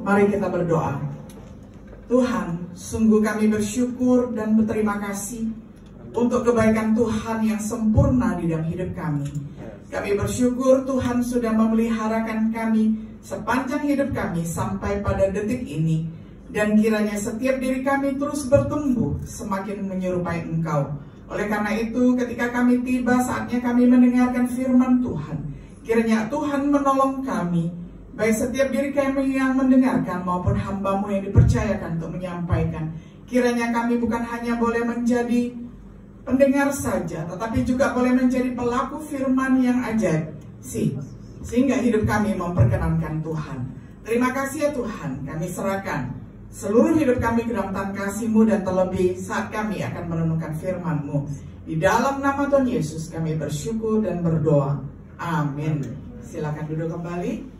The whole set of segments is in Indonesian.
Mari kita berdoa. Tuhan, sungguh kami bersyukur dan berterima kasih untuk kebaikan Tuhan yang sempurna di dalam hidup kami. Kami bersyukur Tuhan sudah memeliharakan kami sepanjang hidup kami sampai pada detik ini. Dan kiranya setiap diri kami terus bertumbuh semakin menyerupai Engkau. Oleh karena itu, ketika kami tiba saatnya kami mendengarkan firman Tuhan, kiranya Tuhan menolong kami, baik setiap diri kami yang mendengarkan maupun hamba-Mu yang dipercayakan untuk menyampaikan. Kiranya kami bukan hanya boleh menjadi pendengar saja, tetapi juga boleh menjadi pelaku firman yang ajaib, sehingga hidup kami memperkenankan Tuhan. Terima kasih ya Tuhan, kami serahkan seluruh hidup kami ke dalam tangan kasih-Mu, dan terlebih saat kami akan merenungkan firman-Mu. Di dalam nama Tuhan Yesus kami bersyukur dan berdoa. Amin. Silakan duduk kembali.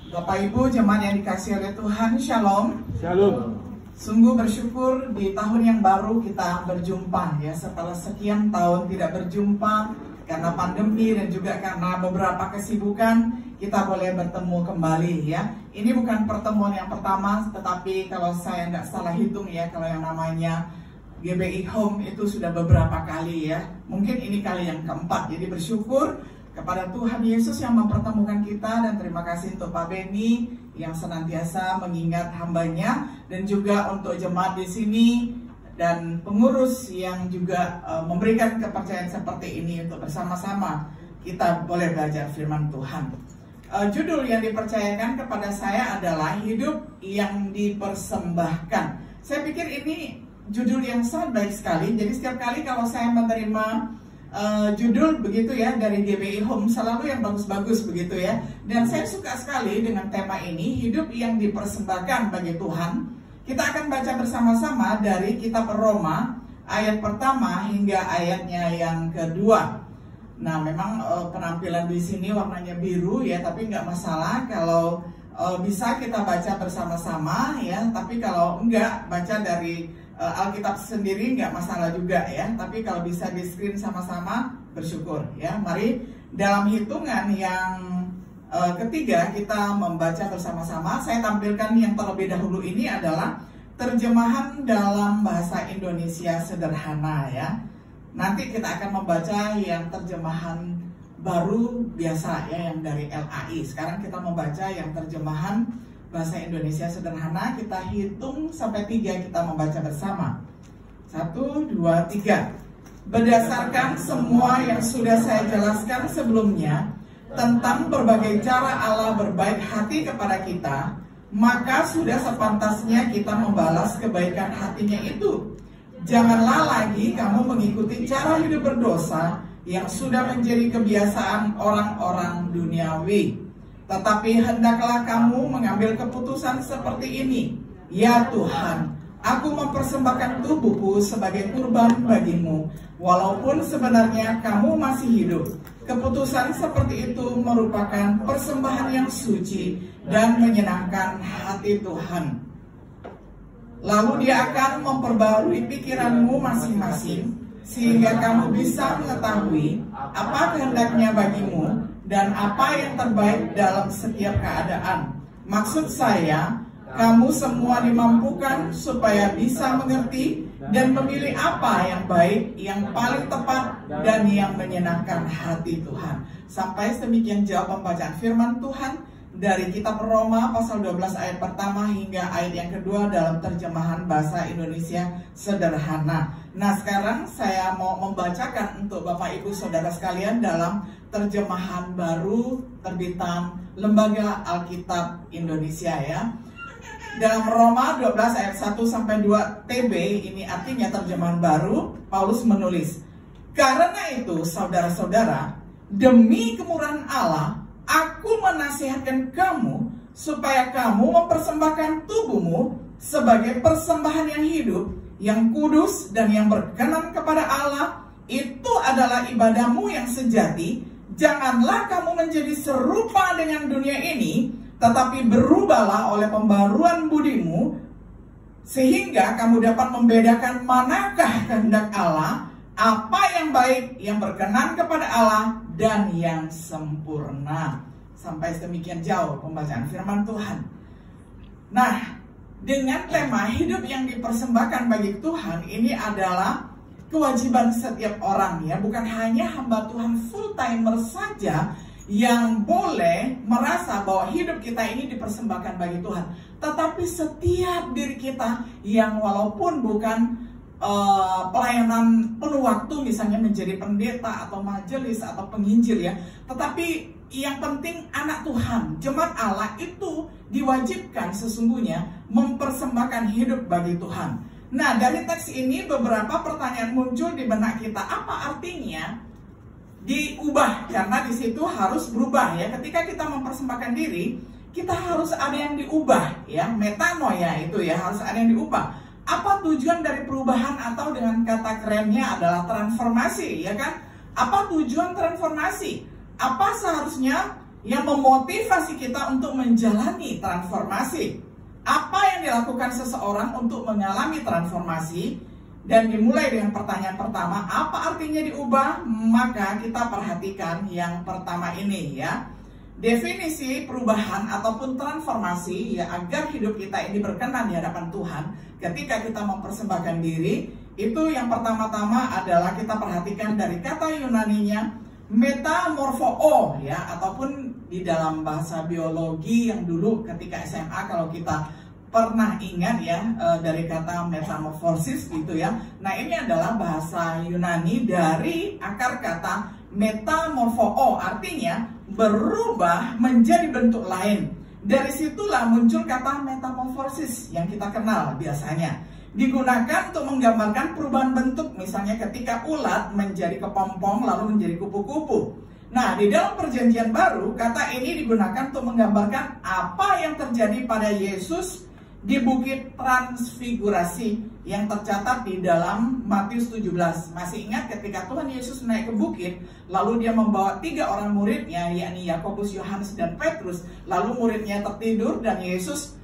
Bapak Ibu jemaat yang dikasihi oleh Tuhan, Shalom. Shalom. Sungguh bersyukur di tahun yang baru kita berjumpa ya, setelah sekian tahun tidak berjumpa karena pandemi dan juga karena beberapa kesibukan, kita boleh bertemu kembali ya. Ini bukan pertemuan yang pertama, tetapi kalau saya nggak salah hitung ya, kalau yang namanya GBI Home itu sudah beberapa kali ya. Mungkin ini kali yang keempat. Jadi bersyukur kepada Tuhan Yesus yang mempertemukan kita, dan terima kasih untuk Pak Beni yang senantiasa mengingat hambanya, dan juga untuk jemaat di sini dan pengurus yang juga memberikan kepercayaan seperti ini untuk bersama-sama kita boleh belajar firman Tuhan. Judul yang dipercayakan kepada saya adalah hidup yang dipersembahkan. Saya pikir ini judul yang sangat baik sekali. Jadi setiap kali kalau saya menerima judul begitu ya dari GBI Home, selalu yang bagus-bagus begitu ya. Dan saya suka sekali dengan tema ini, hidup yang dipersembahkan bagi Tuhan. Kita akan baca bersama-sama dari kitab Roma ayat pertama hingga ayatnya yang kedua. Nah, memang penampilan di sini warnanya biru ya, tapi nggak masalah kalau bisa kita baca bersama-sama ya. Tapi kalau enggak, baca dari Alkitab sendiri nggak masalah juga ya. Tapi kalau bisa di screen sama-sama, bersyukur ya. Mari dalam hitungan yang ketiga kita membaca bersama-sama. Saya tampilkan yang terlebih dahulu ini adalah terjemahan dalam bahasa Indonesia sederhana ya. Nanti kita akan membaca yang terjemahan baru biasa ya, yang dari LAI. Sekarang kita membaca yang terjemahan bahasa Indonesia sederhana. Kita hitung sampai 3, kita membaca bersama. 1, 2, 3. Berdasarkan semua yang sudah saya jelaskan sebelumnya tentang berbagai cara Allah berbaik hati kepada kita, maka sudah sepantasnya kita membalas kebaikan hatinya itu. Janganlah lagi kamu mengikuti cara hidup berdosa yang sudah menjadi kebiasaan orang-orang duniawi. Tetapi hendaklah kamu mengambil keputusan seperti ini. Ya Tuhan, aku mempersembahkan tubuhku sebagai kurban bagimu, walaupun sebenarnya kamu masih hidup. Keputusan seperti itu merupakan persembahan yang suci dan menyenangkan hati Tuhan. Lalu Dia akan memperbarui pikiranmu masing-masing, sehingga kamu bisa mengetahui apa kehendaknya bagimu dan apa yang terbaik dalam setiap keadaan. Maksud saya, kamu semua dimampukan supaya bisa mengerti dan memilih apa yang baik, yang paling tepat, dan yang menyenangkan hati Tuhan. Sampai sedemikian jauh pembacaan firman Tuhan dari kitab Roma pasal 12 ayat pertama hingga ayat yang kedua dalam terjemahan bahasa Indonesia sederhana. Nah, sekarang saya mau membacakan untuk Bapak Ibu Saudara sekalian dalam terjemahan baru terbitan Lembaga Alkitab Indonesia ya. Dalam Roma 12 ayat 1 sampai 2 TB, ini artinya terjemahan baru, Paulus menulis, "Karena itu saudara-saudara, demi kemurahan Allah, aku menasihatkan kamu supaya kamu mempersembahkan tubuhmu sebagai persembahan yang hidup, yang kudus dan yang berkenan kepada Allah. Itu adalah ibadahmu yang sejati. Janganlah kamu menjadi serupa dengan dunia ini, tetapi berubahlah oleh pembaruan budimu, sehingga kamu dapat membedakan manakah kehendak Allah, apa yang baik, yang berkenan kepada Allah, dan yang sempurna." Sampai sedemikian jauh pembacaan firman Tuhan. Nah, dengan tema hidup yang dipersembahkan bagi Tuhan, ini adalah kewajiban setiap orang ya, bukan hanya hamba Tuhan full timer saja yang boleh merasa bahwa hidup kita ini dipersembahkan bagi Tuhan, tetapi setiap diri kita yang walaupun bukan pelayanan penuh waktu, misalnya menjadi pendeta atau majelis atau penginjil ya, tetapi yang penting anak Tuhan, jemaat Allah itu diwajibkan sesungguhnya mempersembahkan hidup bagi Tuhan. Nah, dari teks ini beberapa pertanyaan muncul di benak kita. Apa artinya diubah? Karena di situ harus berubah ya. Ketika kita mempersembahkan diri, kita harus ada yang diubah ya. Metanoia itu ya, harus ada yang diubah. Apa tujuan dari perubahan, atau dengan kata kerennya adalah transformasi ya kan? Apa tujuan transformasi? Apa seharusnya yang memotivasi kita untuk menjalani transformasi? Apa yang dilakukan seseorang untuk mengalami transformasi? Dan dimulai dengan pertanyaan pertama, apa artinya diubah? Maka kita perhatikan yang pertama ini ya. Definisi perubahan ataupun transformasi ya, agar hidup kita ini berkenan di hadapan Tuhan ketika kita mempersembahkan diri, itu yang pertama-tama adalah kita perhatikan dari kata Yunaninya metamorfoo ya, ataupun di dalam bahasa biologi yang dulu ketika SMA kalau kita pernah ingat ya, dari kata metamorfosis gitu ya. Nah, ini adalah bahasa Yunani dari akar kata metamorfoo, artinya berubah menjadi bentuk lain. Dari situlah muncul kata metamorfosis yang kita kenal biasanya. Digunakan untuk menggambarkan perubahan bentuk, misalnya ketika ulat menjadi kepompong lalu menjadi kupu-kupu. Nah, di dalam perjanjian baru, kata ini digunakan untuk menggambarkan apa yang terjadi pada Yesus di Bukit Transfigurasi yang tercatat di dalam Matius 17. Masih ingat ketika Tuhan Yesus naik ke bukit, lalu dia membawa 3 orang muridnya, yakni Yakobus, Yohanes, dan Petrus. Lalu muridnya tertidur dan Yesus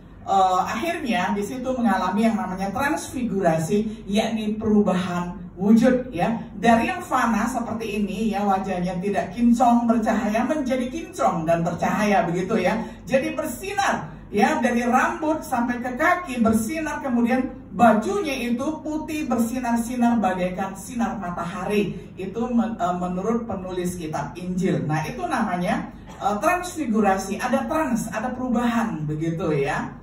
akhirnya di situ mengalami yang namanya transfigurasi, yakni perubahan wujud ya. Dari yang fana seperti ini ya, wajahnya tidak kinclong bercahaya menjadi kinclong dan bercahaya begitu ya. Jadi bersinar ya, dari rambut sampai ke kaki bersinar, kemudian bajunya itu putih bersinar-sinar bagaikan sinar matahari. Itu menurut penulis kitab Injil. Nah, itu namanya transfigurasi, ada ada perubahan begitu ya.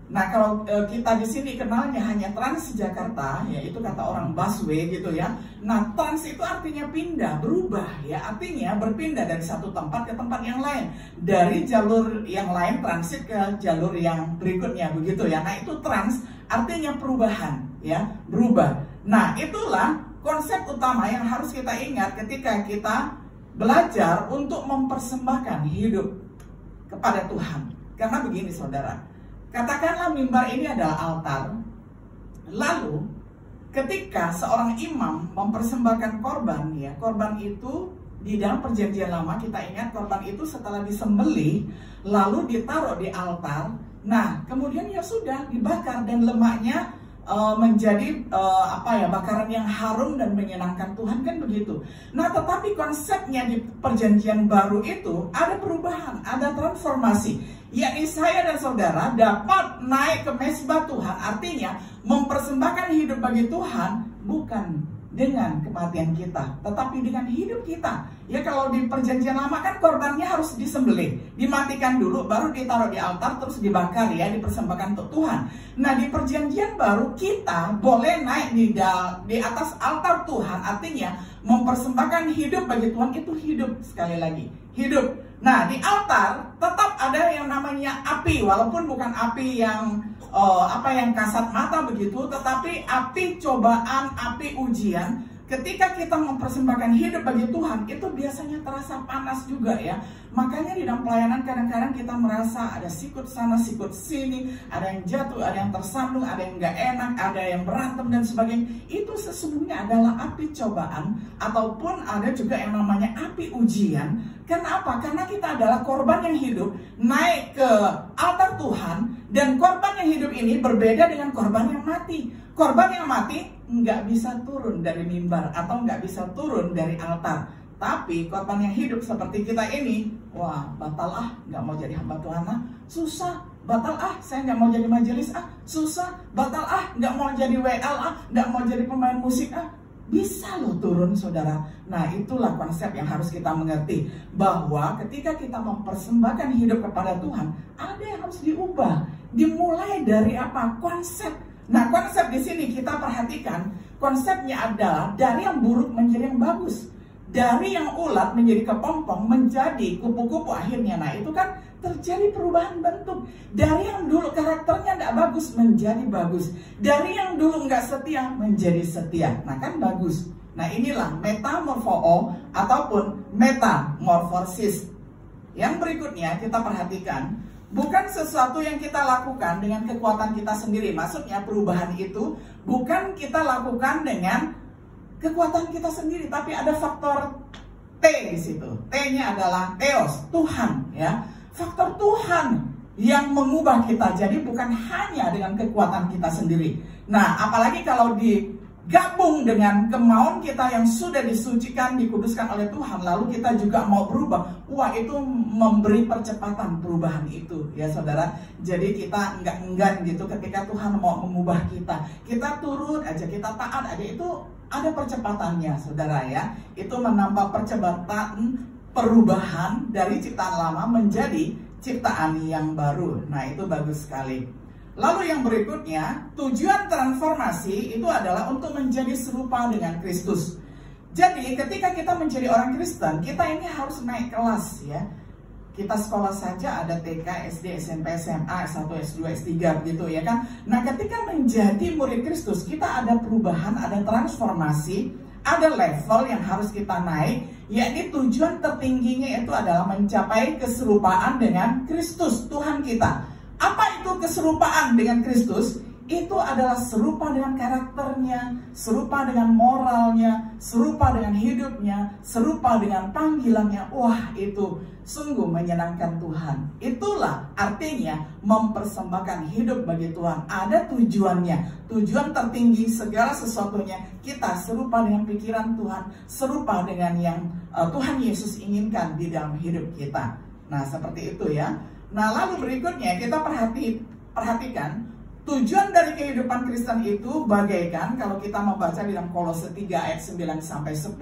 Nah, kalau kita di sini kenalnya hanya Transjakarta, ya itu kata orang busway gitu ya. Nah, trans itu artinya pindah, berubah ya, artinya berpindah dari satu tempat ke tempat yang lain, dari jalur yang lain transit ke jalur yang berikutnya begitu ya. Nah, itu trans artinya perubahan ya, berubah. Nah, itulah konsep utama yang harus kita ingat ketika kita belajar untuk mempersembahkan hidup kepada Tuhan. Karena begini saudara, katakanlah mimbar ini adalah altar. Lalu ketika seorang imam mempersembahkan korban ya, korban itu di dalam perjanjian lama kita ingat korban itu setelah disembelih lalu ditaruh di altar. Nah, kemudian ya sudah dibakar dan lemaknya menjadi bakaran yang harum dan menyenangkan Tuhan, kan begitu. Nah, tetapi konsepnya di perjanjian baru itu ada perubahan, ada transformasi, yakni saya dan saudara dapat naik ke mezbah Tuhan, artinya mempersembahkan hidup bagi Tuhan bukan dengan kematian kita, tetapi dengan hidup kita. Ya, kalau di perjanjian lama kan korbannya harus disembelih, dimatikan dulu, baru ditaruh di altar, terus dibakar ya, dipersembahkan untuk Tuhan. Nah, di perjanjian baru kita boleh naik di atas altar Tuhan, artinya mempersembahkan hidup bagi Tuhan. Itu hidup, sekali lagi, hidup. Nah, di altar tetap ada yang namanya api, walaupun bukan api yang yang kasat mata begitu, tetapi api cobaan, api ujian. Ketika kita mempersembahkan hidup bagi Tuhan, itu biasanya terasa panas juga ya. Makanya di dalam pelayanan kadang-kadang kita merasa ada sikut sana, sikut sini, ada yang jatuh, ada yang tersandung, ada yang nggak enak, ada yang berantem dan sebagainya. Itu sesungguhnya adalah api cobaan, ataupun ada juga yang namanya api ujian. Karena apa? Karena kita adalah korban yang hidup, naik ke altar Tuhan, dan korban yang hidup ini berbeda dengan korban yang mati. Korban yang mati nggak bisa turun dari mimbar atau nggak bisa turun dari altar. Tapi korban yang hidup seperti kita ini, wah batal nggak mau jadi hamba Tuhan susah. batal saya nggak mau jadi majelis susah, batal nggak mau jadi WL nggak mau jadi pemain musik Bisa loh turun saudara. Nah itulah konsep yang harus kita mengerti, bahwa ketika kita mempersembahkan hidup kepada Tuhan, ada yang harus diubah. Dimulai dari apa? Konsep. Nah konsep di sini kita perhatikan, konsepnya adalah dari yang buruk menjadi yang bagus. Dari yang ulat menjadi kepompong, menjadi kupu-kupu akhirnya. Nah itu kan terjadi perubahan bentuk. Dari yang dulu karakternya nggak bagus menjadi bagus. Dari yang dulu nggak setia menjadi setia. Nah kan bagus. Nah inilah metamorfoo ataupun metamorfosis. Yang berikutnya kita perhatikan, bukan sesuatu yang kita lakukan dengan kekuatan kita sendiri. Maksudnya perubahan itu bukan kita lakukan dengan kekuatan kita sendiri, tapi ada faktor T di situ. T-nya adalah Theos, Tuhan, ya. Faktor Tuhan yang mengubah kita. Jadi bukan hanya dengan kekuatan kita sendiri. Nah, apalagi kalau digabung dengan kemauan kita yang sudah disucikan, dikuduskan oleh Tuhan, lalu kita juga mau berubah. Wah, itu memberi percepatan perubahan itu, ya saudara. Jadi kita enggak enggan gitu ketika Tuhan mau mengubah kita. Kita turun aja, kita taat aja, itu ada percepatannya, saudara ya. Itu menambah percepatan perubahan dari ciptaan lama menjadi ciptaan yang baru. Nah, itu bagus sekali. Lalu yang berikutnya, tujuan transformasi itu adalah untuk menjadi serupa dengan Kristus. Jadi, ketika kita menjadi orang Kristen, kita ini harus naik kelas ya. Kita sekolah saja ada TK, SD, SMP, SMA, S1, S2, S3 begitu ya kan. Nah ketika menjadi murid Kristus, kita ada perubahan, ada transformasi, ada level yang harus kita naik, yakni tujuan tertingginya itu adalah mencapai keserupaan dengan Kristus, Tuhan kita. Apa itu keserupaan dengan Kristus? Itu adalah serupa dengan karakternya, serupa dengan moralnya, serupa dengan hidupnya, serupa dengan panggilannya. Wah, itu sungguh menyenangkan Tuhan. Itulah artinya mempersembahkan hidup bagi Tuhan. Ada tujuannya, tujuan tertinggi segala sesuatunya. Kita serupa dengan pikiran Tuhan, serupa dengan yang Tuhan Yesus inginkan di dalam hidup kita. Nah, seperti itu ya. Nah, lalu berikutnya kita perhatikan tujuan dari kehidupan Kristen itu bagaikan kalau kita membaca di dalam Kolose 3 ayat 9 sampai 10.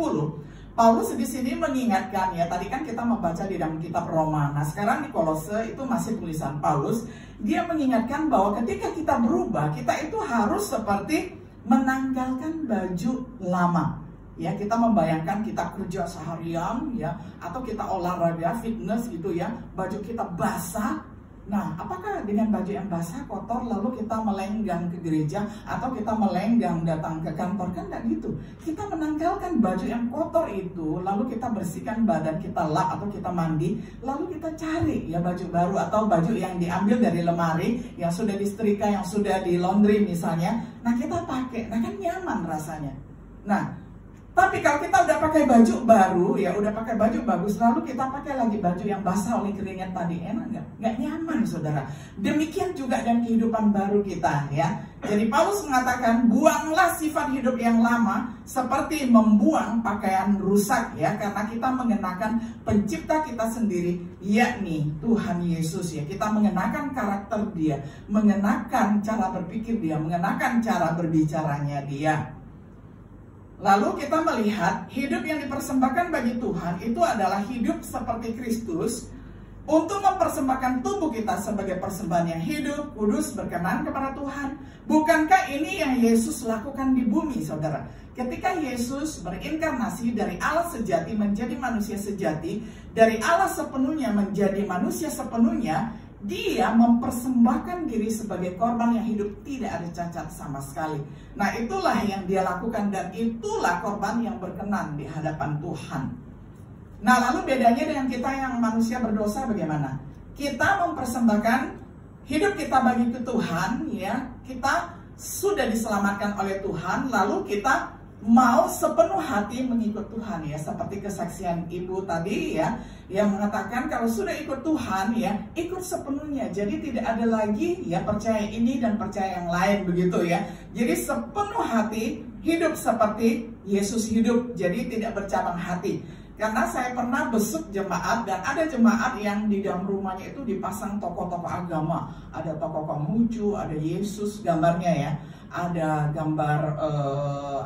Paulus di sini mengingatkan ya, tadi kan kita membaca di dalam kitab Roma. Nah, sekarang di Kolose itu masih tulisan Paulus. Dia mengingatkan bahwa ketika kita berubah, kita itu harus seperti menanggalkan baju lama. Ya, kita membayangkan kita kerja seharian ya, atau kita olahraga fitness gitu ya, baju kita basah. Nah, apakah dengan baju yang basah, kotor, lalu kita melenggang ke gereja atau kita melenggang datang ke kantor? Kan enggak gitu. Kita menanggalkan baju yang kotor itu, lalu kita bersihkan badan kita, lap atau kita mandi, lalu kita cari ya baju baru atau baju yang diambil dari lemari, yang sudah disetrika, yang sudah di laundry misalnya. Nah, kita pakai. Nah, kan nyaman rasanya. Nah, tapi kalau kita udah pakai baju baru, ya udah pakai baju bagus, lalu kita pakai lagi baju yang basah oleh keringat tadi, enak nggak? Nggak nyaman, saudara. Demikian juga dengan kehidupan baru kita, ya. Jadi Paulus mengatakan, buanglah sifat hidup yang lama seperti membuang pakaian rusak, ya, karena kita mengenakan pencipta kita sendiri, yakni Tuhan Yesus, ya. Kita mengenakan karakter Dia, mengenakan cara berpikir Dia, mengenakan cara berbicaranya Dia. Lalu kita melihat hidup yang dipersembahkan bagi Tuhan itu adalah hidup seperti Kristus untuk mempersembahkan tubuh kita sebagai persembahan yang hidup, kudus, berkenan kepada Tuhan. Bukankah ini yang Yesus lakukan di bumi, saudara? Ketika Yesus berinkarnasi dari Allah sejati menjadi manusia sejati, dari Allah sepenuhnya menjadi manusia sepenuhnya, Dia mempersembahkan diri sebagai korban yang hidup, tidak ada cacat sama sekali. Nah, itulah yang Dia lakukan dan itulah korban yang berkenan di hadapan Tuhan. Nah, lalu bedanya dengan kita yang manusia berdosa bagaimana? Kita mempersembahkan hidup kita bagi Tuhan, ya. Kita sudah diselamatkan oleh Tuhan, lalu kita mau sepenuh hati mengikut Tuhan, ya, seperti kesaksian ibu tadi ya, yang mengatakan kalau sudah ikut Tuhan ya, ikut sepenuhnya. Jadi tidak ada lagi ya percaya ini dan percaya yang lain begitu ya. Jadi sepenuh hati hidup seperti Yesus hidup, jadi tidak bercabang hati. Karena saya pernah besuk jemaat, dan ada jemaat yang di dalam rumahnya itu dipasang tokoh-tokoh agama. Ada tokoh Konghucu, ada Yesus gambarnya ya. Ada gambar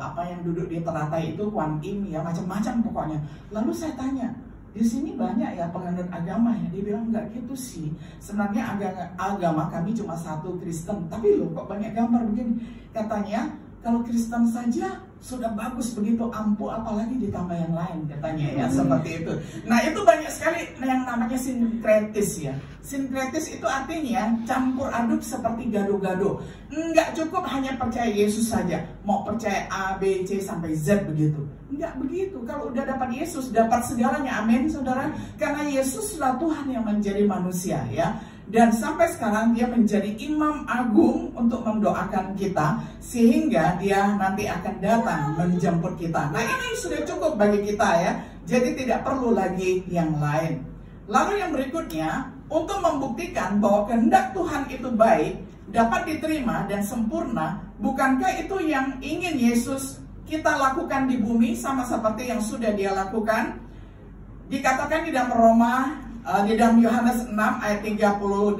apa yang duduk di teratai itu, Kuan Im ya, macam-macam pokoknya. Lalu saya tanya, di sini banyak ya penganut agama ya? Dia bilang enggak gitu sih. Sebenarnya agama kami cuma satu, Kristen. Tapi loh kok banyak gambar begini? Katanya kalau Kristen saja sudah bagus begitu ampuh, apalagi ditambah yang lain katanya ya, seperti itu. Nah itu banyak sekali yang namanya sinkretis ya. Sinkretis itu artinya campur aduk seperti gado-gado. Enggak cukup hanya percaya Yesus saja, mau percaya A, B, C sampai Z begitu. Enggak begitu. Kalau udah dapat Yesus, dapat segalanya. Amin saudara. Karena Yesuslah Tuhan yang menjadi manusia ya. Dan sampai sekarang dia menjadi imam agung untuk mendoakan kita, sehingga dia nanti akan datang menjemput kita. Nah ini sudah cukup bagi kita ya. Jadi tidak perlu lagi yang lain. Lalu yang berikutnya, untuk membuktikan bahwa kehendak Tuhan itu baik, dapat diterima dan sempurna, bukankah itu yang ingin Yesus kita lakukan di bumi sama seperti yang sudah dia lakukan? Dikatakan di dalam di dalam Yohanes 6 ayat 38,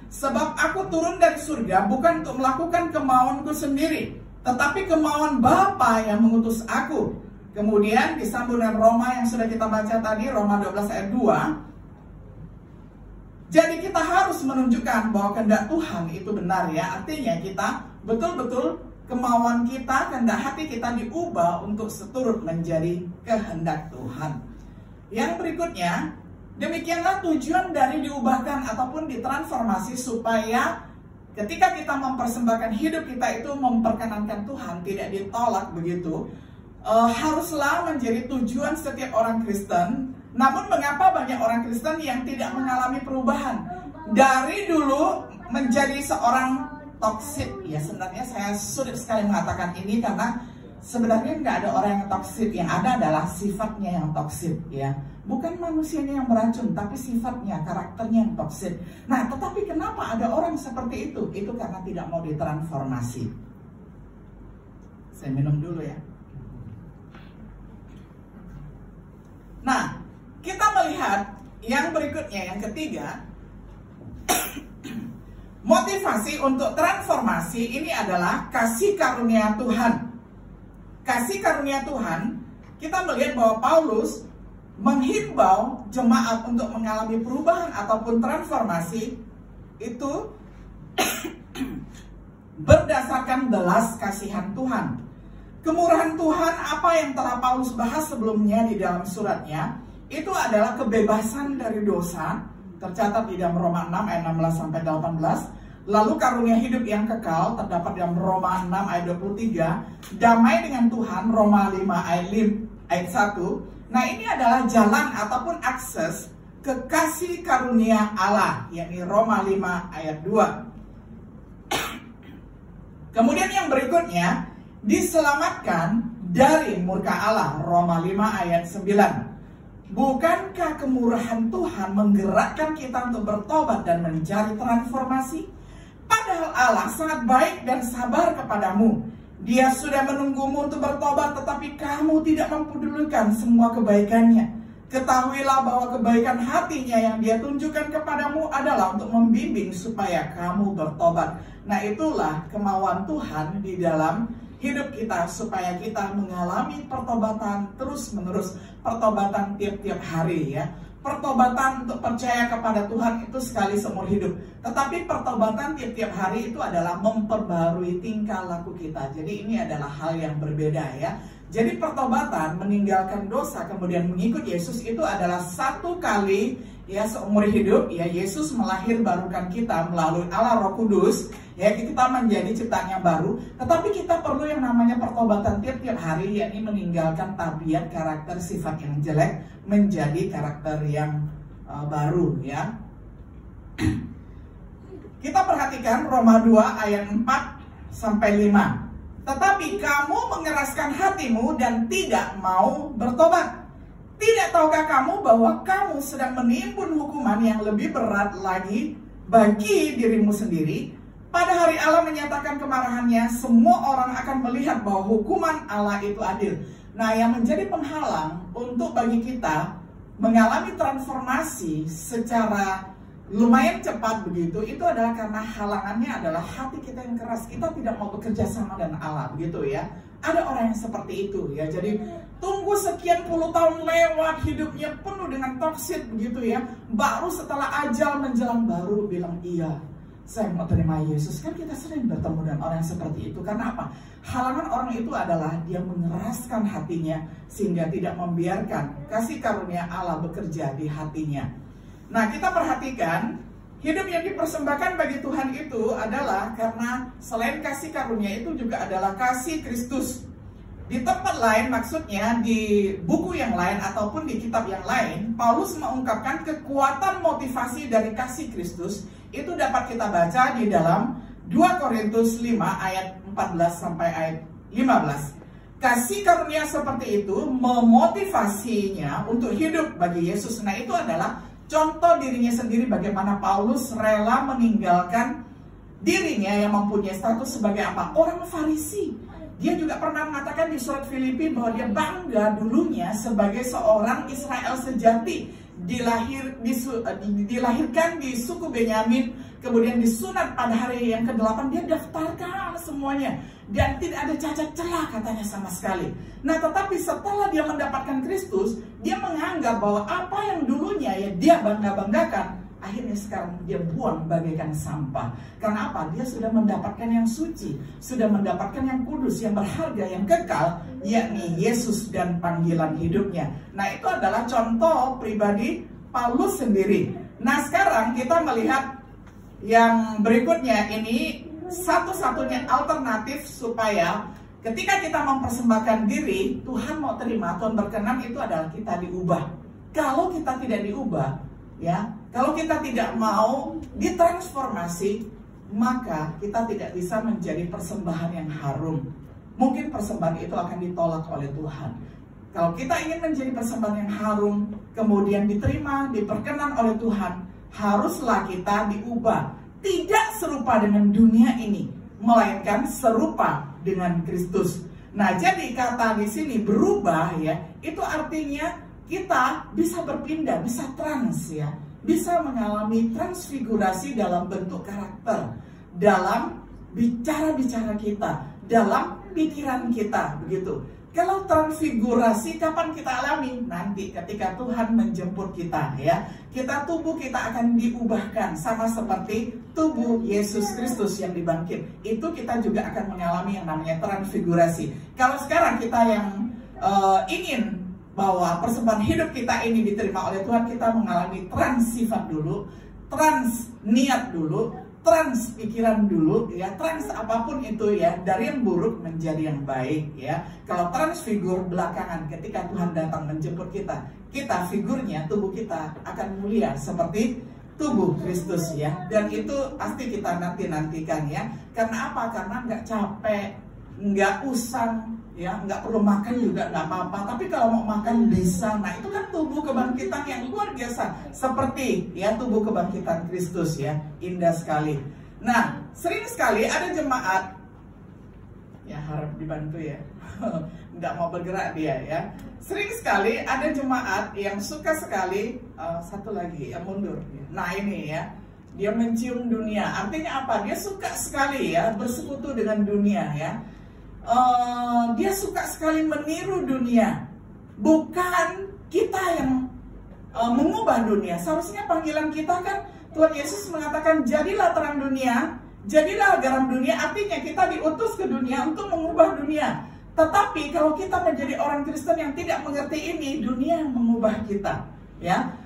sebab aku turun dari surga bukan untuk melakukan kemauanku sendiri, tetapi kemauan Bapa yang mengutus aku. Kemudian disambung dengan Roma yang sudah kita baca tadi, Roma 12 ayat 2. Jadi kita harus menunjukkan bahwa kehendak Tuhan itu benar ya. Artinya kita betul-betul kemauan kita, kehendak hati kita diubah untuk seturut menjadi kehendak Tuhan. Yang berikutnya, demikianlah tujuan dari diubahkan ataupun ditransformasi, supaya ketika kita mempersembahkan hidup kita itu memperkenankan Tuhan, tidak ditolak begitu. Haruslah menjadi tujuan setiap orang Kristen. Namun mengapa banyak orang Kristen yang tidak mengalami perubahan? Dari dulu menjadi seorang toksik. Ya sebenarnya saya sulit sekali mengatakan ini, karena sebenarnya nggak ada orang yang toksik. Yang ada adalah sifatnya yang toksik ya. Bukan manusianya yang beracun, tapi sifatnya, karakternya yang toksik. Nah, tetapi kenapa ada orang seperti itu? Itu karena tidak mau ditransformasi. Saya minum dulu ya. Nah, kita melihat yang berikutnya, yang ketiga. Motivasi untuk transformasi ini adalah kasih karunia Tuhan. Kasih karunia Tuhan, kita melihat bahwa Paulus menghimbau jemaat untuk mengalami perubahan ataupun transformasi itu berdasarkan belas kasihan Tuhan. Kemurahan Tuhan, apa yang telah Paulus bahas sebelumnya di dalam suratnya, itu adalah kebebasan dari dosa, tercatat di dalam Roma 6 ayat 16 sampai 18. Lalu karunia hidup yang kekal terdapat dalam Roma 6 ayat 23. Damai dengan Tuhan, Roma 5 ayat 1. Nah ini adalah jalan ataupun akses ke kasih karunia Allah, yakni Roma 5 ayat 2. Kemudian yang berikutnya, diselamatkan dari murka Allah, Roma 5 ayat 9. Bukankah kemurahan Tuhan menggerakkan kita untuk bertobat dan mencari transformasi? Padahal Allah sangat baik dan sabar kepadamu. Dia sudah menunggumu untuk bertobat, tetapi kamu tidak mempedulikan semua kebaikannya. Ketahuilah bahwa kebaikan hatinya yang dia tunjukkan kepadamu adalah untuk membimbing supaya kamu bertobat. Nah itulah kemauan Tuhan di dalam hidup kita, supaya kita mengalami pertobatan terus-menerus, pertobatan tiap-tiap hari ya. Pertobatan untuk percaya kepada Tuhan itu sekali seumur hidup. Tetapi pertobatan tiap-tiap hari itu adalah memperbarui tingkah laku kita. Jadi ini adalah hal yang berbeda ya. Jadi pertobatan, meninggalkan dosa kemudian mengikut Yesus, itu adalah satu kali ya seumur hidup ya. Yesus melahirbarukan kita melalui Allah Roh Kudus ya, kita menjadi ciptaan yang baru. Tetapi kita perlu yang namanya pertobatan tiap-tiap hari, yakni meninggalkan tabiat, karakter, sifat yang jelek menjadi karakter yang baru ya. Kita perhatikan Roma 2 ayat 4 sampai 5. Tetapi kamu mengeraskan hatimu dan tidak mau bertobat. Tidak tahukah kamu bahwa kamu sedang menimbun hukuman yang lebih berat lagi bagi dirimu sendiri? Pada hari Allah menyatakan kemarahannya, semua orang akan melihat bahwa hukuman Allah itu adil. Nah, yang menjadi penghalang untuk bagi kita mengalami transformasi secara lumayan cepat begitu, itu adalah karena halangannya adalah hati kita yang keras. Kita tidak mau bekerja sama dengan Allah, begitu ya. Ada orang yang seperti itu ya. Jadi tunggu sekian puluh tahun lewat, hidupnya penuh dengan toksit begitu ya. Baru setelah ajal menjelang baru bilang iya, saya mau terima Yesus. Kan kita sering bertemu dengan orang yang seperti itu. Karena apa? Halangan orang itu adalah dia mengeraskan hatinya sehingga tidak membiarkan kasih karunia Allah bekerja di hatinya. Nah, kita perhatikan hidup yang dipersembahkan bagi Tuhan itu adalah karena selain kasih karunia itu juga adalah kasih Kristus. Di tempat lain, maksudnya di buku yang lain ataupun di kitab yang lain, Paulus mengungkapkan kekuatan motivasi dari kasih Kristus. Itu dapat kita baca di dalam 2 Korintus 5 ayat 14 sampai ayat 15. Kasih karunia seperti itu memotivasinya untuk hidup bagi Yesus. Nah, itu adalah contoh dirinya sendiri bagaimana Paulus rela meninggalkan dirinya yang mempunyai status sebagai apa? Orang Farisi. Dia juga pernah mengatakan di surat Filipi bahwa dia bangga dulunya sebagai seorang Israel sejati. Dilahirkan di suku Benyamin, kemudian disunat pada hari yang ke-8, dia daftarkan semuanya. Dan tidak ada cacat celah katanya sama sekali. Nah, tetapi setelah dia mendapatkan Kristus, dia menganggap bahwa apa yang dulunya ya dia bangga-banggakan, akhirnya sekarang dia buang bagaikan sampah. Karena apa? Dia sudah mendapatkan yang suci, sudah mendapatkan yang kudus, yang berharga, yang kekal, yakni Yesus dan panggilan hidupnya. Nah, itu adalah contoh pribadi Paulus sendiri. Nah, sekarang kita melihat yang berikutnya. Ini satu-satunya alternatif supaya ketika kita mempersembahkan diri, Tuhan mau terima, Tuhan berkenan, itu adalah kita diubah. Kalau kita tidak diubah, ya, kalau kita tidak mau ditransformasi, maka kita tidak bisa menjadi persembahan yang harum. Mungkin persembahan itu akan ditolak oleh Tuhan. Kalau kita ingin menjadi persembahan yang harum, kemudian diterima, diperkenan oleh Tuhan, haruslah kita diubah. Tidak serupa dengan dunia ini, melainkan serupa dengan Kristus. Nah, jadi kata di sini berubah ya, itu artinya kita bisa berpindah, bisa trans ya, bisa mengalami transfigurasi dalam bentuk karakter, dalam bicara-bicara kita, dalam pikiran kita, begitu. Kalau transfigurasi kapan kita alami? Nanti ketika Tuhan menjemput kita ya. Tubuh kita akan diubahkan sama seperti tubuh Yesus Kristus yang dibangkit. Itu kita juga akan mengalami yang namanya transfigurasi. Kalau sekarang kita yang ingin bahwa persembahan hidup kita ini diterima oleh Tuhan, kita mengalami trans sifat dulu, trans niat dulu, trans pikiran dulu ya, trans apapun itu ya, dari yang buruk menjadi yang baik ya. Kalau transfigur belakangan ketika Tuhan datang menjemput kita figurnya, tubuh kita akan mulia seperti tubuh Kristus ya. Dan itu pasti kita nantikan ya. Karena apa? Karena nggak capek, nggak usang ya, nggak perlu makan juga nggak apa-apa. Tapi kalau mau makan bisa. Nah, itu kan tubuh kebangkitan yang luar biasa, seperti ya tubuh kebangkitan Kristus ya. Indah sekali. Nah, sering sekali ada jemaat ya, harap dibantu ya, nggak mau bergerak dia ya. Sering sekali ada jemaat yang suka sekali satu lagi yang mundur. Nah, ini ya, dia mencium dunia. Artinya apa? Dia suka sekali ya bersekutu dengan dunia ya. Dia suka sekali meniru dunia. Bukan kita yang mengubah dunia. Seharusnya panggilan kita kan, Tuhan Yesus mengatakan jadilah terang dunia, jadilah garam dunia. Artinya kita diutus ke dunia untuk mengubah dunia. Tetapi kalau kita menjadi orang Kristen yang tidak mengerti ini, dunia yang mengubah kita ya.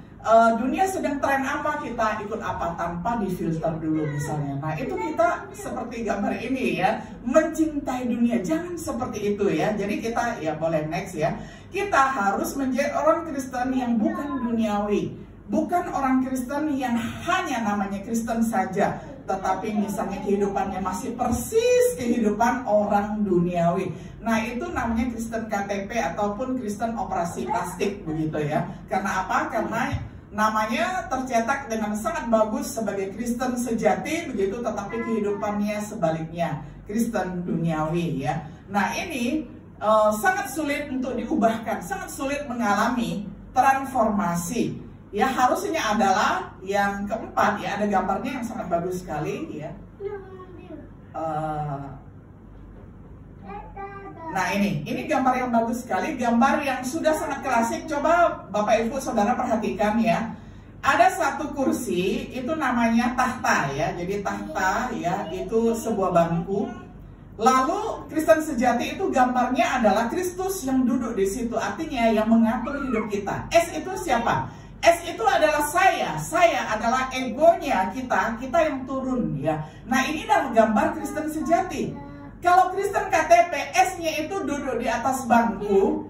Dunia sedang tren apa, kita ikut apa tanpa difilter dulu misalnya. Nah, itu kita seperti gambar ini ya, mencintai dunia. Jangan seperti itu ya. Jadi kita ya boleh next ya. Kita harus menjadi orang Kristen yang bukan duniawi, bukan orang Kristen yang hanya namanya Kristen saja, tetapi misalnya kehidupannya masih persis kehidupan orang duniawi. Nah, itu namanya Kristen KTP ataupun Kristen operasi plastik begitu ya. Karena apa? Karena namanya tercetak dengan sangat bagus sebagai Kristen sejati begitu, tetapi kehidupannya sebaliknya, Kristen duniawi ya. Nah, ini sangat sulit untuk diubahkan, sangat sulit mengalami transformasi. Ya, harusnya adalah yang keempat, ya, ada gambarnya yang sangat bagus sekali, ya. Nah, ini gambar yang bagus sekali, gambar yang sudah sangat klasik. Coba Bapak Ibu Saudara perhatikan, ya. Ada satu kursi, itu namanya tahta, ya. Jadi tahta, ya, itu sebuah bangku. Lalu Kristen sejati itu gambarnya adalah Kristus yang duduk di situ, artinya yang mengatur hidup kita. S itu siapa? S itu adalah saya adalah egonya kita yang turun, ya. Nah, ini adalah gambar Kristen sejati. Kalau Kristen KTP, S-nya itu duduk di atas bangku,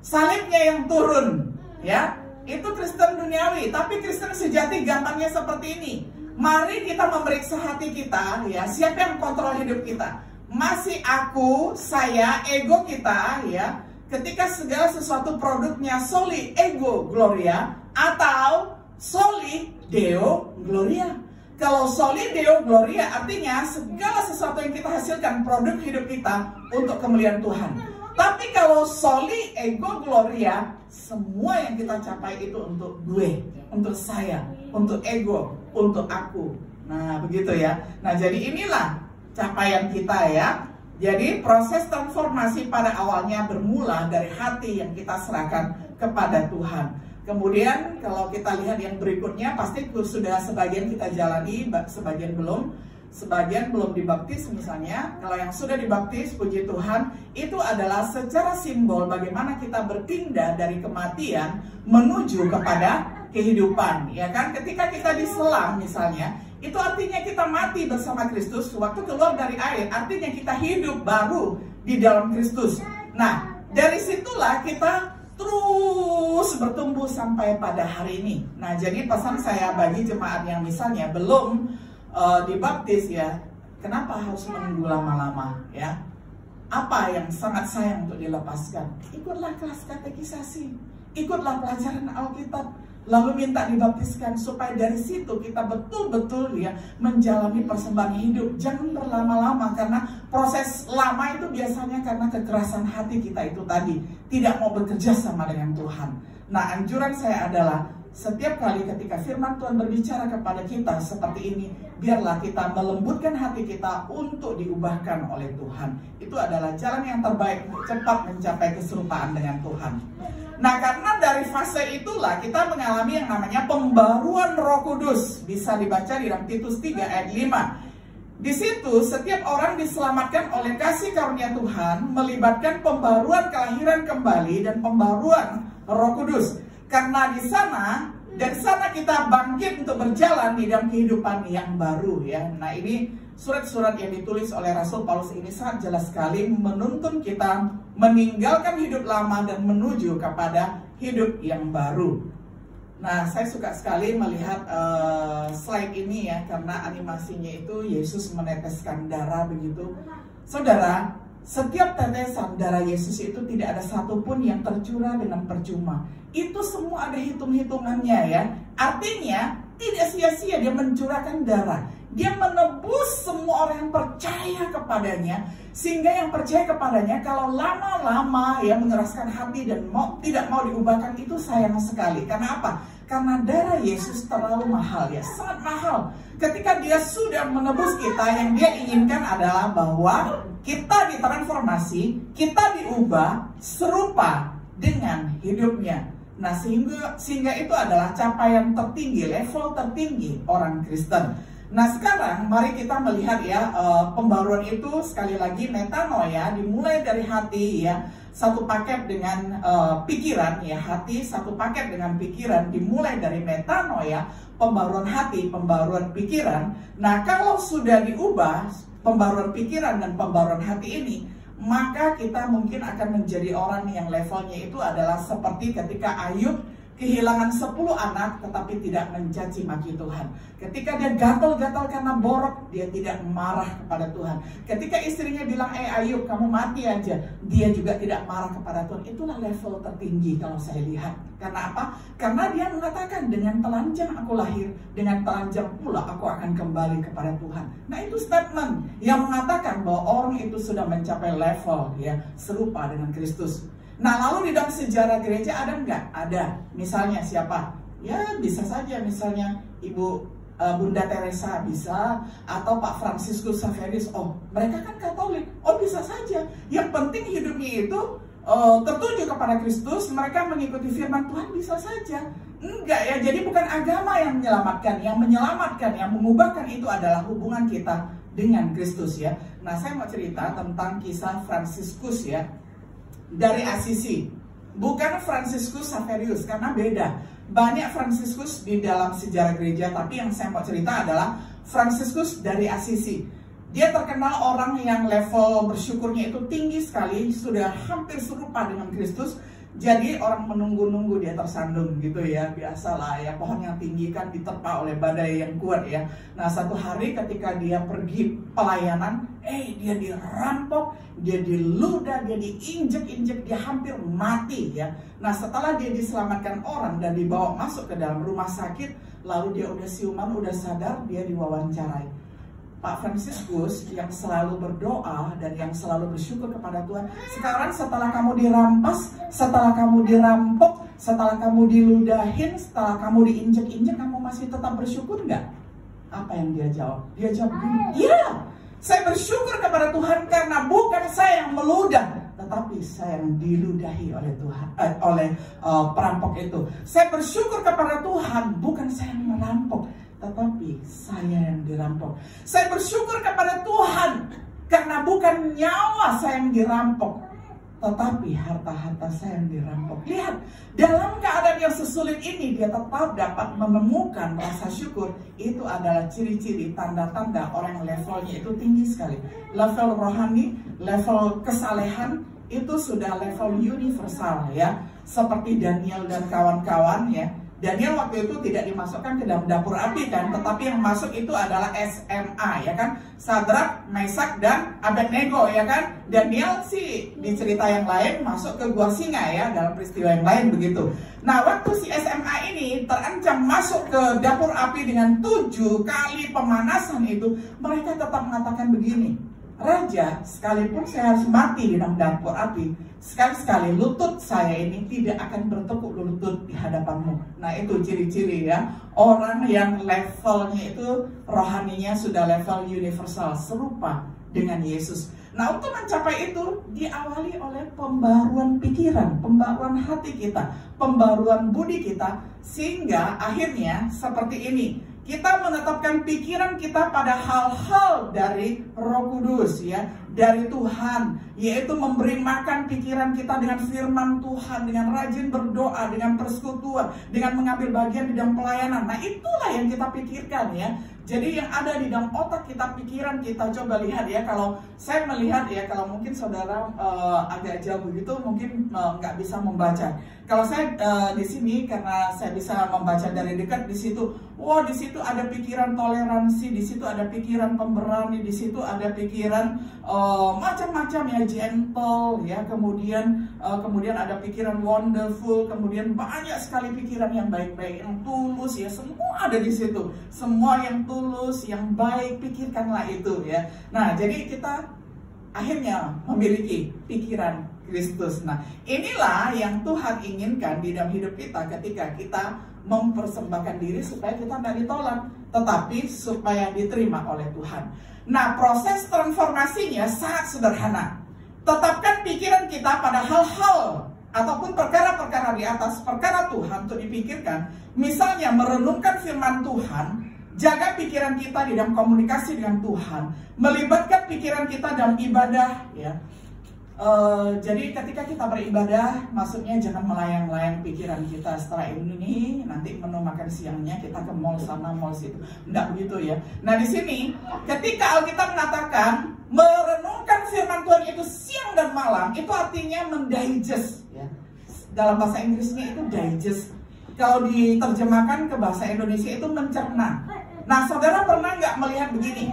salibnya yang turun, ya. Itu Kristen duniawi, tapi Kristen sejati gambarnya seperti ini. Mari kita memeriksa hati kita, ya. Siapa yang kontrol hidup kita? Masih aku, saya, ego kita, ya. Ketika segala sesuatu produknya soli ego gloria atau soli deo gloria. Kalau soli deo gloria artinya segala sesuatu yang kita hasilkan produk hidup kita untuk kemuliaan Tuhan. Tapi kalau soli ego gloria, semua yang kita capai itu untuk gue, untuk saya, untuk ego, untuk aku. Nah, begitu ya. Nah, jadi inilah capaian kita, ya. Jadi proses transformasi pada awalnya bermula dari hati yang kita serahkan kepada Tuhan. Kemudian kalau kita lihat yang berikutnya, pasti sudah sebagian kita jalani, sebagian belum dibaptis misalnya. Kalau yang sudah dibaptis, puji Tuhan, itu adalah secara simbol bagaimana kita berpindah dari kematian menuju kepada kehidupan, ya kan? Ketika kita diselam misalnya, itu artinya kita mati bersama Kristus. Waktu keluar dari air, artinya kita hidup baru di dalam Kristus. Nah, dari situlah kita terus bertumbuh sampai pada hari ini. Nah, jadi pesan saya bagi jemaat yang misalnya belum dibaptis, ya, kenapa harus menunggu lama-lama, ya? Apa yang sangat sayang untuk dilepaskan? Ikutlah kelas katekisasi, ikutlah pelajaran Alkitab, lalu minta dibaptiskan supaya dari situ kita betul-betul, ya, menjalani persembahan hidup. Jangan berlama-lama, karena proses lama itu biasanya karena kekerasan hati kita itu tadi, tidak mau bekerja sama dengan Tuhan. Nah, anjuran saya adalah setiap kali ketika firman Tuhan berbicara kepada kita seperti ini, biarlah kita melembutkan hati kita untuk diubahkan oleh Tuhan. Itu adalah jalan yang terbaik untuk cepat mencapai keserupaan dengan Tuhan. Nah, karena dari fase itulah kita mengalami yang namanya pembaruan Roh Kudus. Bisa dibaca di dalam Titus 3 ayat 5. Di situ setiap orang diselamatkan oleh kasih karunia Tuhan, melibatkan pembaruan kelahiran kembali dan pembaruan Roh Kudus. Karena dari sana kita bangkit untuk berjalan di dalam kehidupan yang baru, ya. Nah, ini surat-surat yang ditulis oleh Rasul Paulus ini sangat jelas sekali menuntun kita meninggalkan hidup lama dan menuju kepada hidup yang baru. Nah, saya suka sekali melihat slide ini, ya, karena animasinya itu Yesus meneteskan darah begitu. Saudara, setiap tetesan darah Yesus itu tidak ada satupun yang tercurah dengan percuma. Itu semua ada hitung-hitungannya, ya. Artinya tidak sia-sia dia mencurahkan darah. Dia menebus semua orang yang percaya kepadanya, sehingga yang percaya kepadanya kalau lama-lama, ya, mengeraskan hati dan tidak mau diubahkan, itu sayang sekali. Karena apa? Karena darah Yesus terlalu mahal, ya, sangat mahal. Ketika dia sudah menebus kita, yang dia inginkan adalah bahwa kita ditransformasi, kita diubah serupa dengan hidupnya. Nah, sehingga itu adalah capaian tertinggi, level tertinggi orang Kristen. Nah, sekarang mari kita melihat, ya, pembaruan itu sekali lagi metanoia, dimulai dari hati, ya, satu paket dengan pikiran, ya, hati satu paket dengan pikiran, dimulai dari metanoia, pembaruan hati, pembaruan pikiran. Nah, kalau sudah diubah pembaruan pikiran dan pembaruan hati ini, maka kita mungkin akan menjadi orang yang levelnya itu adalah seperti ketika Ayub kehilangan 10 anak tetapi tidak mencaci maki Tuhan. Ketika dia gatal-gatal karena borok, dia tidak marah kepada Tuhan. Ketika istrinya bilang, Ayub kamu mati aja, dia juga tidak marah kepada Tuhan. Itulah level tertinggi kalau saya lihat. Karena apa? Karena dia mengatakan, dengan telanjang aku lahir, dengan telanjang pula aku akan kembali kepada Tuhan. Nah, itu statement yang mengatakan bahwa orang itu sudah mencapai level ya serupa dengan Kristus. Nah, lalu di dalam sejarah gereja ada nggak? Ada. Misalnya siapa? Ya bisa saja misalnya Bunda Teresa bisa, atau Pak Fransiskus Xaverius. Oh, mereka kan Katolik. Oh, bisa saja. Yang penting hidupnya itu tertuju kepada Kristus, mereka mengikuti firman Tuhan, bisa saja. Enggak ya, jadi bukan agama yang menyelamatkan. Yang menyelamatkan, yang mengubahkan itu adalah hubungan kita dengan Kristus ya. Nah, saya mau cerita tentang kisah Fransiskus ya, dari Assisi. Bukan Fransiskus Xaverius, karena beda. Banyak Fransiskus di dalam sejarah gereja, tapi yang saya mau cerita adalah Fransiskus dari Assisi. Dia terkenal orang yang level bersyukurnya itu tinggi sekali, sudah hampir serupa dengan Kristus. Jadi orang menunggu-nunggu dia tersandung gitu ya, biasalah ya, pohon yang tinggi kan diterpa oleh badai yang kuat ya. Nah, satu hari ketika dia pergi pelayanan, dia dirampok, dia diludah, dia diinjek-injek, dia hampir mati ya. Nah, setelah dia diselamatkan orang dan dibawa masuk ke dalam rumah sakit, lalu dia udah siuman, udah sadar, dia diwawancarai. Pak Fransiskus yang selalu berdoa dan yang selalu bersyukur kepada Tuhan, sekarang setelah kamu dirampas, setelah kamu dirampok, setelah kamu diludahin, setelah kamu diinjek-injek, kamu masih tetap bersyukur nggak? Apa yang dia jawab? Dia jawab begini, iya, saya bersyukur kepada Tuhan karena bukan saya yang meludah, tetapi saya yang diludahi oleh Tuhan, oleh perampok itu. Saya bersyukur kepada Tuhan, bukan saya yang merampok, tetapi saya yang dirampok. Saya bersyukur kepada Tuhan karena bukan nyawa saya yang dirampok, tetapi harta-harta saya yang dirampok. Lihat, dalam keadaan yang sesulit ini dia tetap dapat menemukan rasa syukur. Itu adalah ciri-ciri, tanda-tanda orang levelnya itu tinggi sekali. Level rohani, level kesalehan itu sudah level universal ya. Seperti Daniel dan kawan-kawan ya. Daniel waktu itu tidak dimasukkan ke dalam dapur api kan, tetapi yang masuk itu adalah SMA ya kan, Sadrak, Mesak dan Abednego ya kan. Daniel sih di cerita yang lain masuk ke gua singa ya, dalam peristiwa yang lain begitu. Nah, waktu si SMA ini terancam masuk ke dapur api dengan 7 kali pemanasan itu, mereka tetap mengatakan begini, Raja, sekalipun saya harus mati di dalam dapur api, sekali-sekali lutut saya ini tidak akan bertekuk lutut di hadapanmu. Nah, itu ciri-ciri ya, orang yang levelnya itu rohaninya sudah level universal, serupa dengan Yesus. Nah, untuk mencapai itu diawali oleh pembaruan pikiran, pembaruan hati kita, pembaruan budi kita, sehingga akhirnya seperti ini. Kita menetapkan pikiran kita pada hal-hal dari Roh Kudus ya, dari Tuhan, yaitu memberi makan pikiran kita dengan firman Tuhan, dengan rajin berdoa, dengan persekutuan, dengan mengambil bagian di dalam pelayanan. Nah, itulah yang kita pikirkan ya. Jadi yang ada di dalam otak kita, pikiran kita, coba lihat ya. Kalau saya melihat ya, kalau mungkin saudara agak jauh begitu, mungkin nggak bisa membaca. Kalau saya di sini, karena saya bisa membaca dari dekat, di situ, wow, di situ ada pikiran toleransi, di situ ada pikiran pemberani, di situ ada pikiran macam-macam ya, gentle ya, kemudian ada pikiran wonderful, kemudian banyak sekali pikiran yang baik-baik, yang tulus ya, semua ada di situ, semua yang tulus, yang baik, pikirkanlah itu ya. Nah, jadi kita akhirnya memiliki pikiran Kristus. Nah, inilah yang Tuhan inginkan di dalam hidup kita ketika kita mempersembahkan diri supaya kita tidak ditolak, tetapi supaya diterima oleh Tuhan. Nah, proses transformasinya sangat sederhana. Tetapkan pikiran kita pada hal-hal ataupun perkara-perkara di atas perkara Tuhan untuk dipikirkan. Misalnya merenungkan firman Tuhan, jaga pikiran kita di dalam komunikasi dengan Tuhan, melibatkan pikiran kita dalam ibadah ya. Jadi ketika kita beribadah, maksudnya jangan melayang-layang pikiran kita. Setelah ini nanti menu makan siangnya kita ke mall sana, mall situ. Enggak begitu ya. Nah, di sini ketika Alkitab mengatakan merenungkan firman Tuhan itu siang dan malam, itu artinya mendigest ya. Dalam bahasa Inggrisnya itu digest. Kalau diterjemahkan ke bahasa Indonesia itu mencerna. Nah, saudara pernah nggak melihat begini?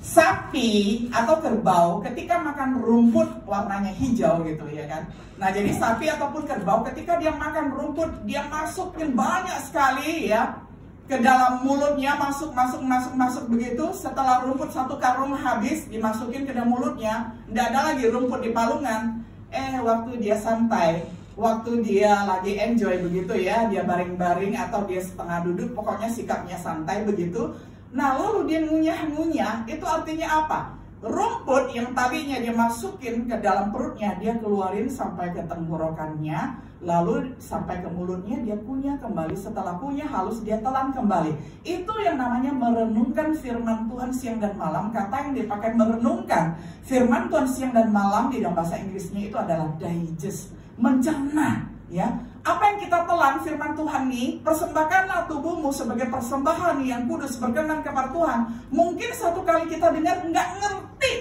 Sapi atau kerbau ketika makan rumput warnanya hijau gitu ya kan. Nah, jadi sapi ataupun kerbau ketika dia makan rumput, dia masukin banyak sekali ya ke dalam mulutnya, masuk begitu. Setelah rumput satu karung habis, dimasukin ke dalam mulutnya, tidak ada lagi rumput di palungan. Waktu dia santai, waktu dia lagi enjoy begitu ya, dia baring-baring atau dia setengah duduk, pokoknya sikapnya santai begitu. Nah, lalu dia ngunyah-ngunyah, itu artinya apa? Rumput yang tadinya dia masukin ke dalam perutnya, dia keluarin sampai ke tenggorokannya, lalu sampai ke mulutnya, dia kunyah kembali. Setelah kunyah halus, dia telan kembali. Itu yang namanya merenungkan firman Tuhan siang dan malam. Kata yang dipakai merenungkan firman Tuhan siang dan malam di dalam bahasa Inggrisnya itu adalah digest, mencerna ya. Apa yang kita telan firman Tuhan nih, persembahkanlah tubuhmu sebagai persembahan yang kudus berkenan kepada Tuhan. Mungkin satu kali kita dengar nggak ngerti,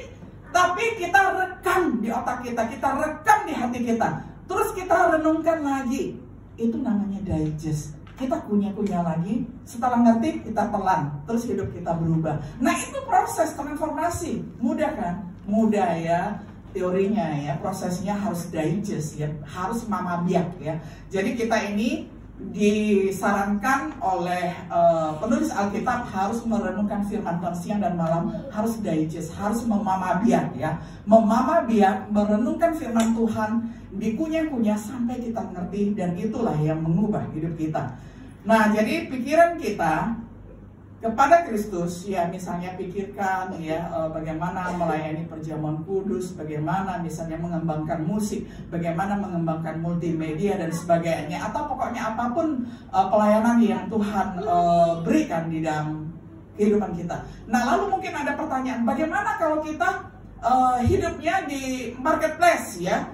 tapi kita rekam di otak kita rekam di hati kita. Terus kita renungkan lagi, itu namanya digest. Kita kunyah-kunyah lagi, setelah ngerti kita telan, terus hidup kita berubah. Nah, itu proses transformasi. Mudah kan? Mudah ya. Teorinya ya, prosesnya harus digest ya, harus mama biak ya. Jadi kita ini disarankan oleh penulis Alkitab harus merenungkan firman Tuhan siang dan malam, harus digest, harus memama biak ya. Memama biak, merenungkan firman Tuhan, dikunyah-kunyah sampai kita ngerti, dan itulah yang mengubah hidup kita. Nah, jadi pikiran kita kepada Kristus ya, misalnya pikirkan ya bagaimana melayani perjamuan kudus, bagaimana misalnya mengembangkan musik, bagaimana mengembangkan multimedia dan sebagainya, atau pokoknya apapun pelayanan yang Tuhan berikan di dalam kehidupan kita. Nah, lalu mungkin ada pertanyaan, bagaimana kalau kita hidupnya di marketplace ya,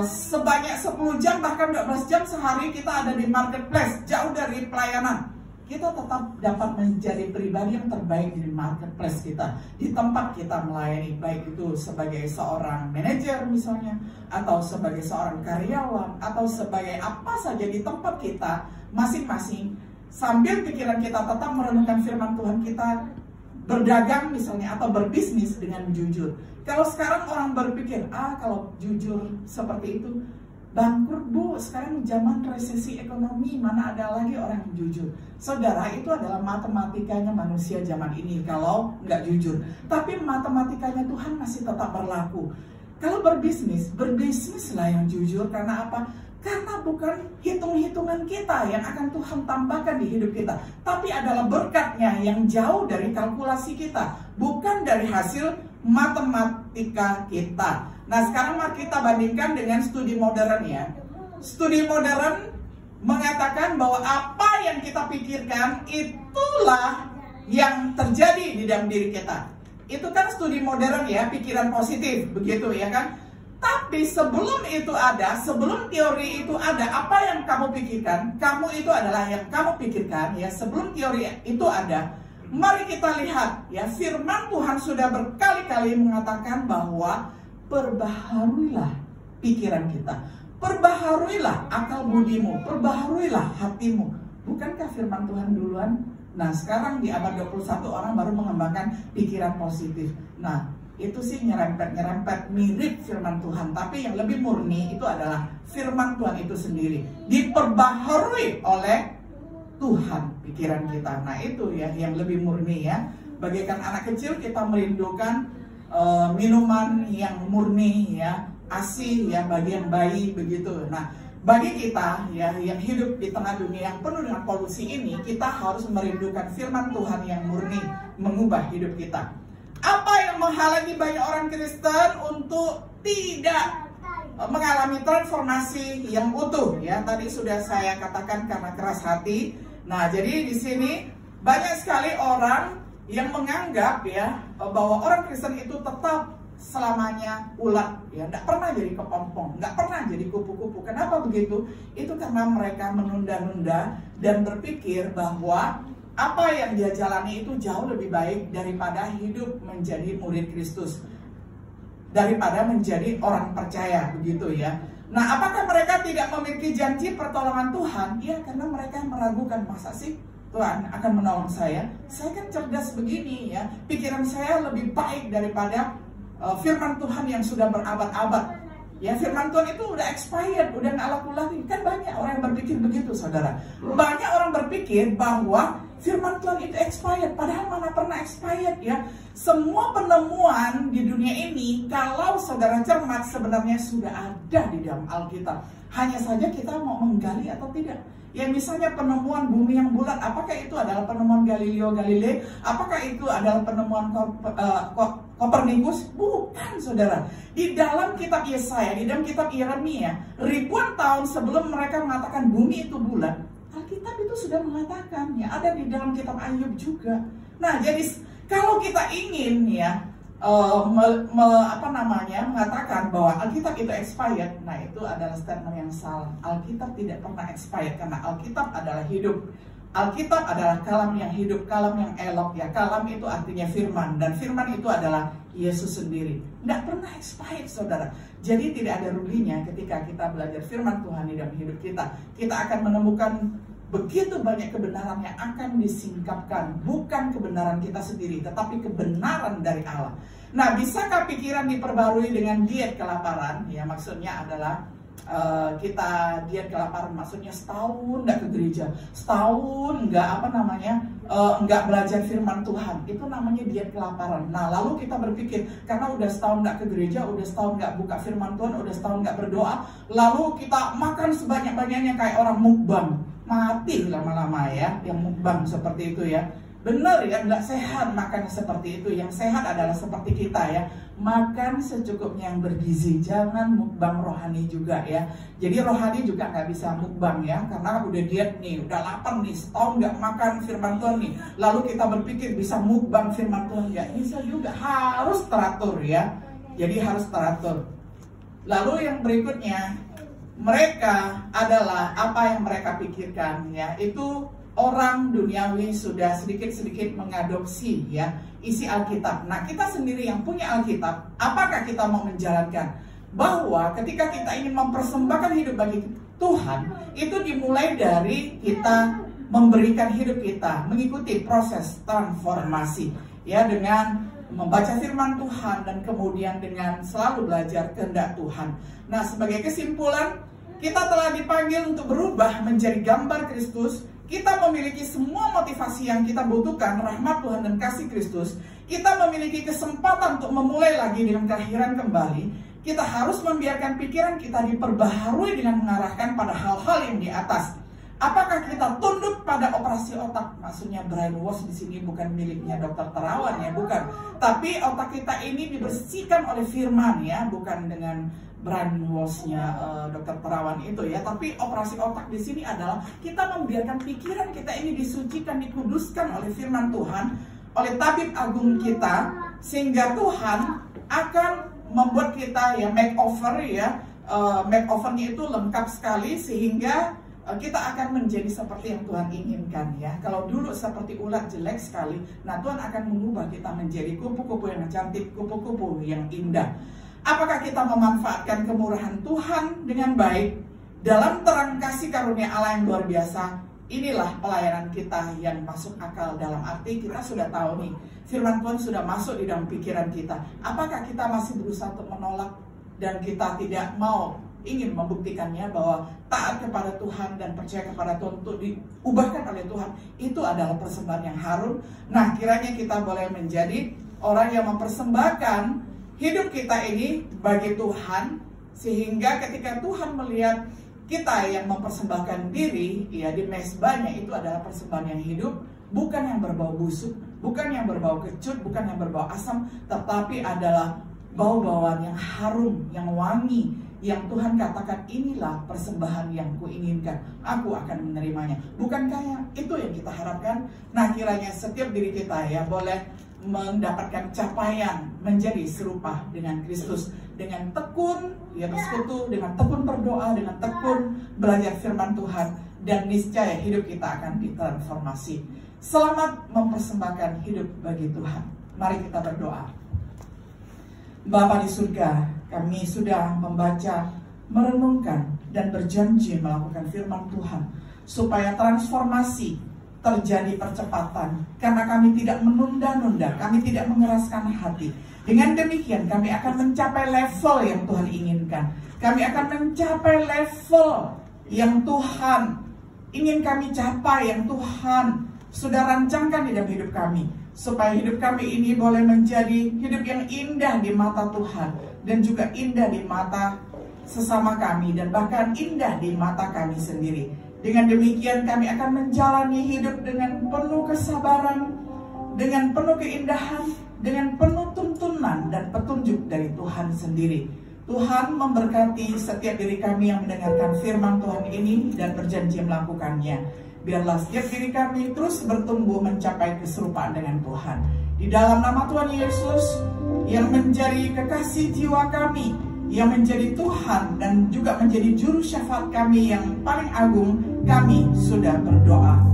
sebanyak 10 jam bahkan 12 jam sehari kita ada di marketplace, jauh dari pelayanan. Kita tetap dapat menjadi pribadi yang terbaik di marketplace kita, di tempat kita melayani, baik itu sebagai seorang manajer misalnya, atau sebagai seorang karyawan, atau sebagai apa saja di tempat kita masing-masing, sambil pikiran kita tetap merenungkan firman Tuhan, kita berdagang misalnya atau berbisnis dengan jujur. Kalau sekarang orang berpikir, kalau jujur seperti itu bangkrut bu, sekarang zaman resesi ekonomi, mana ada lagi orang yang jujur. Saudara, itu adalah matematikanya manusia zaman ini kalau nggak jujur. Tapi matematikanya Tuhan masih tetap berlaku. Kalau berbisnislah yang jujur. Karena apa? Karena bukan hitung-hitungan kita yang akan Tuhan tambahkan di hidup kita, tapi adalah berkatnya yang jauh dari kalkulasi kita, bukan dari hasil matematika kita. Nah, sekarang mari kita bandingkan dengan studi modern ya. Studi modern mengatakan bahwa apa yang kita pikirkan itulah yang terjadi di dalam diri kita. Itu kan studi modern ya, pikiran positif, begitu ya kan? Tapi sebelum itu ada, sebelum teori itu ada, apa yang kamu pikirkan, kamu itu adalah yang kamu pikirkan ya. Sebelum teori itu ada, mari kita lihat ya, firman Tuhan sudah berkali-kali mengatakan bahwa perbaharuilah pikiran kita, perbaharuilah akal budimu, perbaharuilah hatimu. Bukankah firman Tuhan duluan? Nah, sekarang di abad 21 orang baru mengembangkan pikiran positif. Nah, itu sih nyerempet mirip firman Tuhan, tapi yang lebih murni itu adalah firman Tuhan itu sendiri, diperbaharui oleh Tuhan pikiran kita. Nah, itu ya yang lebih murni ya. Bagaikan anak kecil kita merindukan minuman yang murni ya, ASI ya, bagi yang bayi begitu. Nah, bagi kita ya yang hidup di tengah dunia yang penuh dengan polusi ini, kita harus merindukan firman Tuhan yang murni mengubah hidup kita. Apa yang menghalangi banyak orang Kristen untuk tidak mengalami transformasi yang utuh ya? Tadi sudah saya katakan karena keras hati. Nah, jadi di sini banyak sekali orang yang menganggap ya bahwa orang Kristen itu tetap selamanya ulat ya, nggak pernah jadi kepompong, nggak pernah jadi kupu-kupu. Kenapa begitu? Itu karena mereka menunda-nunda dan berpikir bahwa apa yang dia jalani itu jauh lebih baik daripada hidup menjadi murid Kristus, daripada menjadi orang percaya begitu ya. Nah, apakah mereka tidak memiliki janji pertolongan Tuhan? Ya, karena mereka meragukan, masa sih Tuhan akan menolong saya? Saya kan cerdas begini ya, pikiran saya lebih baik daripada firman Tuhan yang sudah berabad-abad. Ya, firman Tuhan itu udah expired, udah nggak laku lagi. Kan banyak orang yang berpikir begitu, saudara. Banyak orang berpikir bahwa firman Tuhan itu expired, padahal mana pernah expired ya. Semua penemuan di dunia ini, kalau saudara cermat, sebenarnya sudah ada di dalam Alkitab. Hanya saja kita mau menggali atau tidak. Ya, misalnya penemuan bumi yang bulat, apakah itu adalah penemuan Galileo Galilei? Apakah itu adalah penemuan Kopernikus? Bukan, saudara. Di dalam kitab Yesaya, di dalam kitab Yeremia, ribuan tahun sebelum mereka mengatakan bumi itu bulat, Alkitab itu sudah mengatakan, ya, ada di dalam kitab Ayub juga. Nah, jadi kalau kita ingin ya mengatakan bahwa Alkitab itu expired, nah itu adalah statement yang salah. Alkitab tidak pernah expired karena Alkitab adalah hidup. Alkitab adalah kalam yang hidup, kalam yang elok ya. Kalam itu artinya firman, dan firman itu adalah Yesus sendiri. Tidak pernah expired, saudara. Jadi tidak ada ruginya ketika kita belajar firman Tuhan di dalam hidup kita. Kita akan menemukan begitu banyak kebenaran yang akan disingkapkan. Bukan kebenaran kita sendiri, tetapi kebenaran dari Allah. Nah, bisakah pikiran diperbarui dengan diet kelaparan? Ya, maksudnya adalah kita diet kelaparan, maksudnya setahun nggak ke gereja, setahun nggak belajar firman Tuhan, itu namanya diet kelaparan. Nah, lalu kita berpikir karena udah setahun nggak ke gereja, udah setahun nggak buka firman Tuhan, udah setahun nggak berdoa, lalu kita makan sebanyak-banyaknya kayak orang mukbang, mati lama-lama ya, yang mukbang seperti itu ya. Benar ya, nggak sehat makan seperti itu. Yang sehat adalah seperti kita ya, makan secukupnya yang bergizi, jangan mukbang rohani juga ya. Jadi rohani juga nggak bisa mukbang ya, karena udah diet nih, udah lapar nih, setahun nggak makan firman Tuhan nih, lalu kita berpikir bisa mukbang firman Tuhan, nggak bisa juga, harus teratur ya. Jadi harus teratur. Lalu yang berikutnya, mereka adalah apa yang mereka pikirkan ya, itu orang duniawi sudah sedikit-sedikit mengadopsi ya isi Alkitab. Nah, kita sendiri yang punya Alkitab, apakah kita mau menjalankan? Bahwa ketika kita ingin mempersembahkan hidup bagi Tuhan, itu dimulai dari kita memberikan hidup kita, mengikuti proses transformasi ya, dengan membaca firman Tuhan dan kemudian dengan selalu belajar kehendak Tuhan. Nah, sebagai kesimpulan, kita telah dipanggil untuk berubah menjadi gambar Kristus. Kita memiliki semua motivasi yang kita butuhkan, rahmat Tuhan dan kasih Kristus. Kita memiliki kesempatan untuk memulai lagi dengan kelahiran kembali. Kita harus membiarkan pikiran kita diperbaharui dengan mengarahkan pada hal-hal yang di atas. Apakah kita tunduk pada operasi otak? Maksudnya brainwash di sini bukan miliknya Dokter Terawan ya, bukan. Tapi otak kita ini dibersihkan oleh firman ya, bukan dengan brainwash-nya Dokter Terawan itu ya. Tapi operasi otak di sini adalah kita membiarkan pikiran kita ini disucikan, dikuduskan oleh firman Tuhan, oleh tabib agung kita, sehingga Tuhan akan membuat kita ya makeover ya. Makeovernya itu lengkap sekali sehingga kita akan menjadi seperti yang Tuhan inginkan ya. Kalau dulu seperti ulat jelek sekali, nah Tuhan akan mengubah kita menjadi kupu-kupu yang cantik, kupu-kupu yang indah. Apakah kita memanfaatkan kemurahan Tuhan dengan baik dalam terang kasih karunia Allah yang luar biasa? Inilah pelayanan kita yang masuk akal, dalam arti kita sudah tahu nih, firman Tuhan sudah masuk di dalam pikiran kita. Apakah kita masih berusaha untuk menolak dan kita tidak mau ingin membuktikannya bahwa taat kepada Tuhan dan percaya kepada Tuhan untuk diubahkan oleh Tuhan, itu adalah persembahan yang harum. Nah, kiranya kita boleh menjadi orang yang mempersembahkan hidup kita ini bagi Tuhan, sehingga ketika Tuhan melihat kita yang mempersembahkan diri ya di mezbahnya, itu adalah persembahan yang hidup, bukan yang berbau busuk, bukan yang berbau kecut, bukan yang berbau asam, tetapi adalah bau-bauan yang harum, yang wangi, yang Tuhan katakan inilah persembahan yang kuinginkan, aku akan menerimanya. Bukankah yang itu yang kita harapkan? Nah, kiranya setiap diri kita ya boleh mendapatkan capaian menjadi serupa dengan Kristus, dengan tekun ya bersekutu, dengan tekun berdoa, dengan tekun belajar firman Tuhan, dan niscaya hidup kita akan ditransformasi. Selamat mempersembahkan hidup bagi Tuhan. Mari kita berdoa. Bapa di surga, kami sudah membaca merenungkan dan berjanji melakukan firman Tuhan, supaya transformasi terjadi percepatan, karena kami tidak menunda-nunda, kami tidak mengeraskan hati. Dengan demikian kami akan mencapai level yang Tuhan inginkan. Kami akan mencapai level yang Tuhan ingin kami capai, yang Tuhan sudah rancangkan di dalam hidup kami, supaya hidup kami ini boleh menjadi hidup yang indah di mata Tuhan, dan juga indah di mata sesama kami, dan bahkan indah di mata kami sendiri. Dengan demikian kami akan menjalani hidup dengan penuh kesabaran, dengan penuh keindahan, dengan penuh tuntunan dan petunjuk dari Tuhan sendiri. Tuhan memberkati setiap diri kami yang mendengarkan firman Tuhan ini dan berjanji melakukannya. Biarlah setiap diri kami terus bertumbuh mencapai keserupaan dengan Tuhan. Di dalam nama Tuhan Yesus yang menjadi kekasih jiwa kami, yang menjadi Tuhan dan juga menjadi juru syafaat kami yang paling agung, kami sudah berdoa.